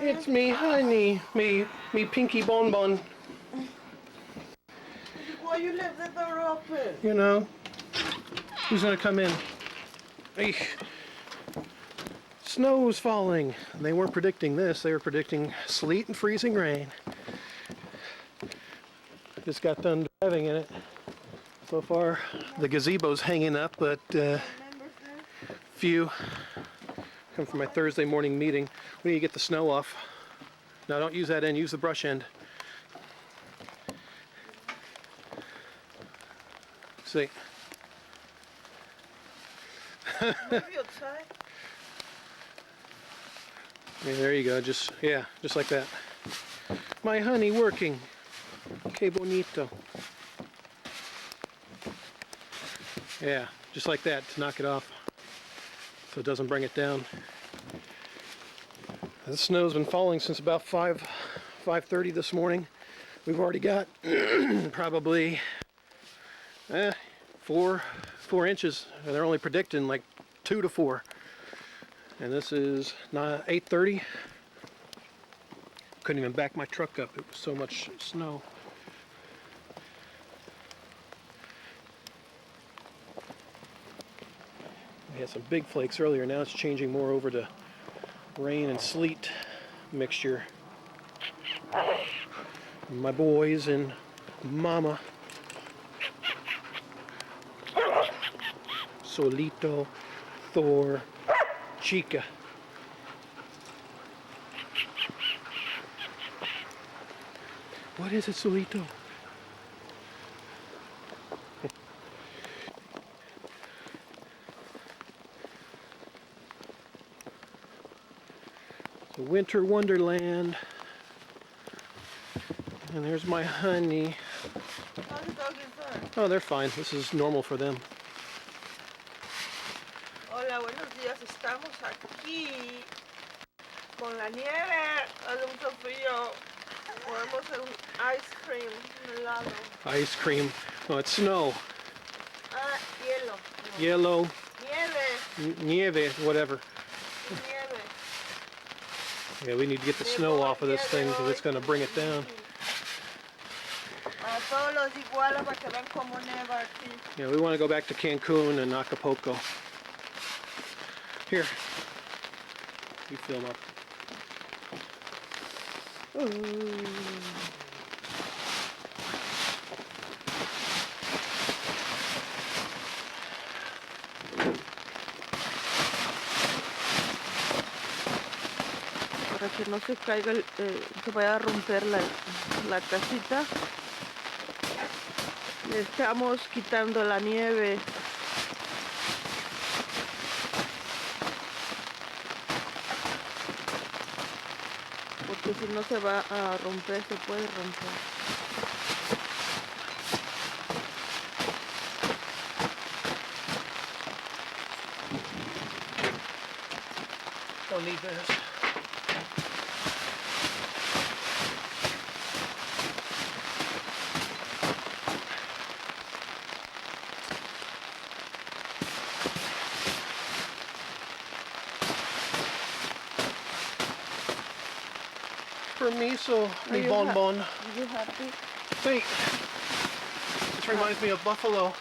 It's me, honey. Me pinky bonbon. Why you left the door open? You know, who's gonna come in? Hey. Snow's falling. They weren't predicting this. They were predicting sleet and freezing rain. Just got done driving in it. So far, the gazebo's hanging up, but few come from my Thursday morning meeting. We need to get the snow off. Now, don't use that end. Use the brush end. See. Maybe outside. Yeah, there you go. Just like that. My honey working. Que bonito. Yeah, just like that to knock it off, so it doesn't bring it down. The snow's been falling since about 5:30 this morning. We've already got probably 4 inches. They're only predicting like 2 to 4. And this is 8:30. Couldn't even back my truck up. It was so much snow. We had some big flakes earlier. Now it's changing more over to rain and sleet mixture. My boys and Mama. Solito, Thor, Chica. What is it, Solito? It's a winter wonderland. And there's my honey. How the dog is there? Oh, they're fine. This is normal for them. Hola, buenos días. Estamos aquí con la nieve. Hace mucho frío. Podemos hacer un ice cream, un helado. Ice cream. Oh, it's snow. Ah, hielo. No. Yellow. Nieve. Nieve, whatever. Nieve. Yeah, we need to get the snow off of this thing because it's going to bring it down. A todos los iguales para que vean cómo neva aquí. Yeah, we want to go back to Cancun and Acapulco. Here. You film up. Para que no se caiga, se vaya a romper la casita. Le estamos quitando la nieve. Porque si no se va a romper, se puede romper. Don't need this. Permiso, mi bonbon. Are you happy? Wait. This reminds me of Buffalo.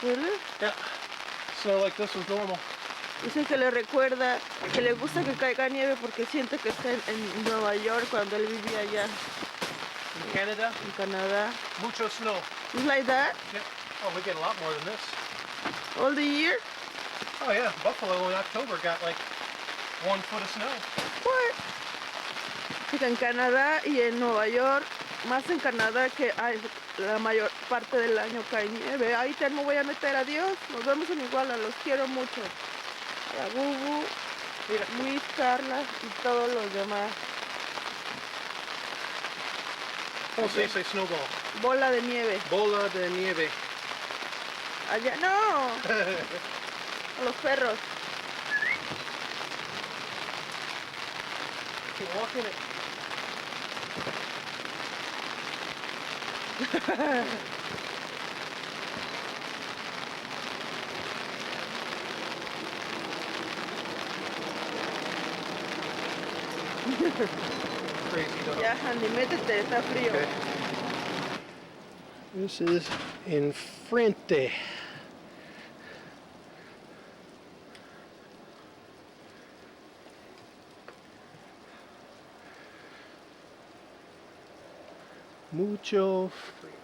Really? Yeah. Snow like this was normal. Dice que le recuerda, que le gusta que caiga nieve porque siente que está en Nueva York cuando él vivía allá. In Canada? En Canadá. Mucho snow. It's like that? Yeah. Oh, we get a lot more than this. All the year? Oh yeah, Buffalo in October got like 1 foot of snow. What? Dice que en Canadá y en Nueva York, más en Canadá que hay la mayor parte del año cae nieve. Ahí te me voy a meter, adiós. Nos vemos en Iguala, los quiero mucho. A Bubu, Luis, Carla y todos los demás. ¿Cómo se dice snowball? Bola de nieve. Bola de nieve. Allá, no. A los perros. Keep walking it. Crazy dog. Ya, Andy, métete, está frío. Okay. This is enfrente. Mucho frío.